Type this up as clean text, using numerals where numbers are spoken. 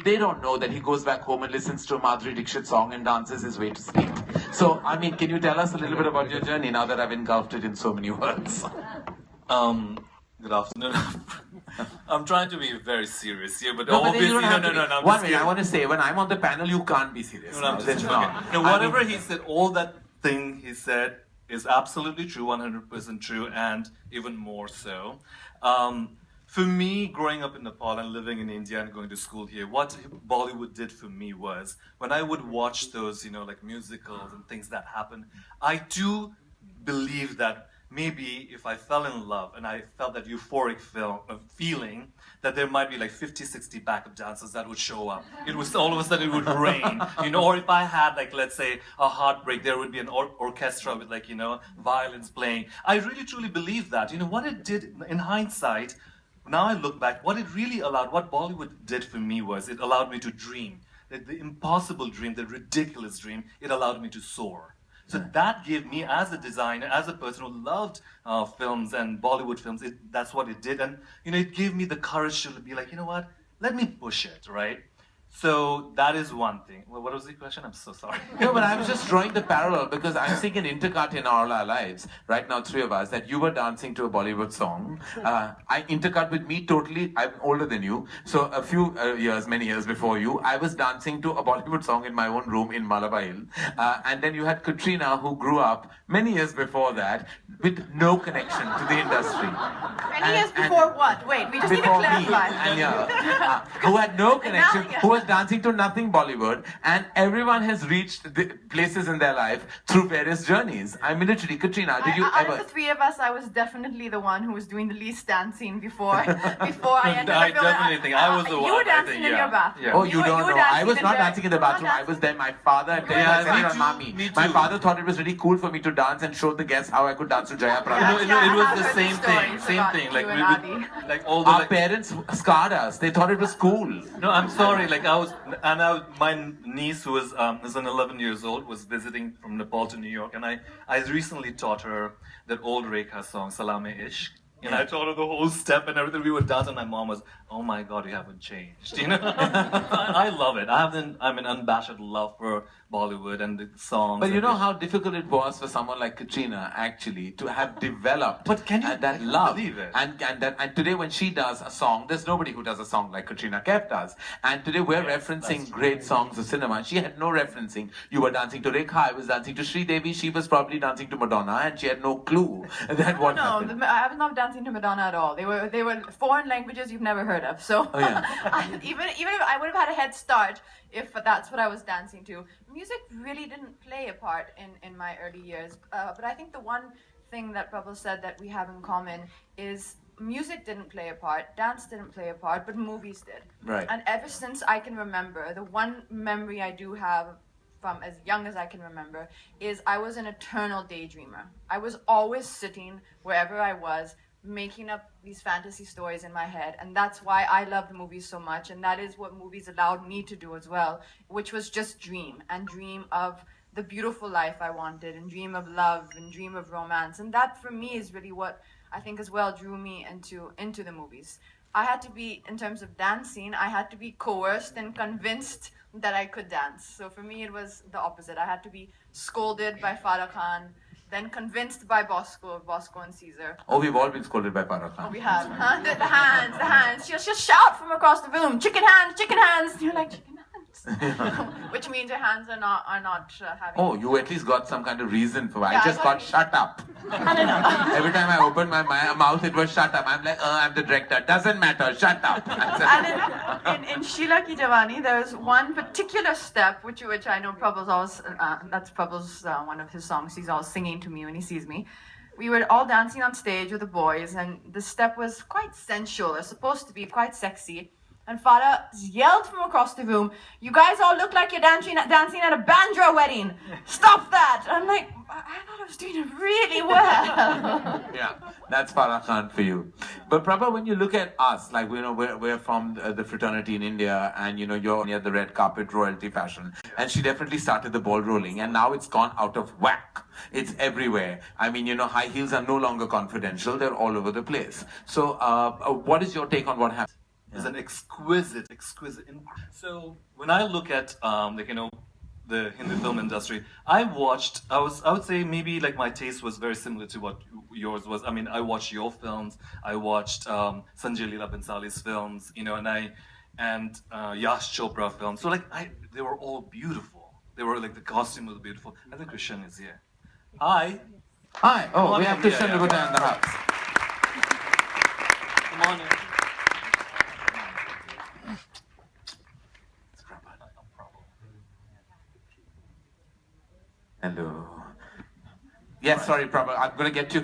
They don't know that he goes back home and listens to a Madhuri Dixit song and dances his way to sleep. So, I mean, can you tell us a little bit about your journey now that I've engulfed it in so many words? Good afternoon. I'm trying to be very serious here, but No, obviously, no. I'm One just minute, I kidding. want to say, when I'm on the panel, you can't be serious. No, I'm No, just that's joking. not. No, I whatever mean, he said, all that thing he said is absolutely true, 100% true, and even more so. For me, growing up in Nepal and living in India and going to school here, what Bollywood did for me was when I would watch those, like musicals and things that happen, I do believe that maybe if I fell in love and I felt that euphoric feeling, that there might be like 50, 60 backup dancers that would show up. It was all of a sudden it would rain, or if I had like, let's say, a heartbreak, there would be an orchestra with like, violins playing. I really truly believe that. What it did in hindsight, now I look back, what Bollywood did for me was it allowed me to dream. The impossible dream, the ridiculous dream, it allowed me to soar. So that gave me, as a designer, as a person who loved films and Bollywood films, that's what it did. And, it gave me the courage to be like, what, let me push it, right? So that is one thing. Well, what was the question? I'm so sorry. No, but I was just drawing the parallel because I'm seeing an intercut in all our lives, right now, three of us, that you were dancing to a Bollywood song. I intercut with me totally, I'm older than you, so a few many years before you, I was dancing to a Bollywood song in my own room in Malabar. And then you had Katrina, who grew up many years before that with no connection to the industry. Many years before what? Wait, we just need to clarify. Who had no connection, who was dancing to nothing Bollywood, and everyone has reached the places in their life through various journeys. I mean, literally, Katrina, did you out ever? Of the three of us, I was definitely the one who was doing the least dancing before I entered I the film. definitely think I was the one. You were dancing in your bathroom. Yeah. Oh, you don't know. I was not dancing in the bathroom. I was there. My father and mommy. Me too. My father thought it was really cool for me to dance and show the guests how I could dance to Jaya Prada. It was the same thing. Same thing. Like we would, like all the Our parents scarred us. They thought it was cool. No, I'm sorry. Like my niece who was 11 years old was visiting from Nepal to New York, and I recently taught her that old Rekha song Salame Ishq. And I taught her the whole step and everything. We would dance, and my mom was, "Oh my God, you haven't changed." I love it. I'm an unabashed love for Bollywood and the songs. But you know how difficult it was for someone like Katrina actually to have developed that love. Believe it? And today when she does a song, there's nobody who does a song like Katrina Kaif does. And today we're referencing great songs of cinema. She had no referencing. You were dancing to Rekha, I was dancing to Sri Devi, she was probably dancing to Madonna, and she had no clue that what happened. I was not dancing to Madonna at all. They were foreign languages you've never heard of. So even if I would have had a head start if that's what I was dancing to. Music really didn't play a part in my early years. But I think the one thing that Prabal said that we have in common is music didn't play a part, dance didn't play a part, but movies did. Right. And ever since I can remember, the one memory I do have from as young as I can remember is I was an eternal daydreamer. I was always sitting wherever I was, making up these fantasy stories in my head, and that's why I loved movies so much, and that is what movies allowed me to do as well, which was just dream of the beautiful life I wanted, and dream of love, and dream of romance. And that for me is really what I think as well drew me into the movies. I had to be, in terms of dancing, I had to be coerced and convinced that I could dance. So for me it was the opposite. I had to be scolded by Farah Khan, then convinced by Bosco and Caesar. Oh, we've all been scolded by Farah Khan. Oh, we have. Huh? The hands. She'll shout from across the room, chicken hands. And you're like, chicken hands. Which means your hands are not having... Oh, you at least got some kind of reason for it. Yeah, I just got shut up. I don't know. Every time I opened my mouth, it was shut up. I'm like, I'm the director. Doesn't matter. Shut up. And in Sheila Ki Jawani, there's one particular step, which I know Prabhal's always, that's Prabhal's one of his songs. He's always singing to me when he sees me. We were all dancing on stage with the boys, and the step was quite sensual. It's supposed to be quite sexy. And Farah yelled from across the room, "You guys all look like you're dancing at a Bandra wedding. Stop that!" I'm like, I thought I was doing it really well. Yeah, that's Farah Khan for you. But Prabha, when you look at us, like we're from the fraternity in India, and you're near the red carpet royalty fashion, and she definitely started the ball rolling, and now it's gone out of whack. It's everywhere. I mean, high heels are no longer confidential; they're all over the place. So, what is your take on what happened? is an exquisite. So when I look at the Hindi film industry, I would say maybe like my taste was very similar to what yours was. I mean, I watched your films, I watched Sanjay Leela Bhansali's films, and Yash Chopra films. So like they were all beautiful. They were like the costume was beautiful. I think Christian is here. Hi. Hi. Oh, Come on we in. have Christian Yeah. Louboutin in the house. Come on in. Hello. Yes, sorry, Prabha. I'm going to get to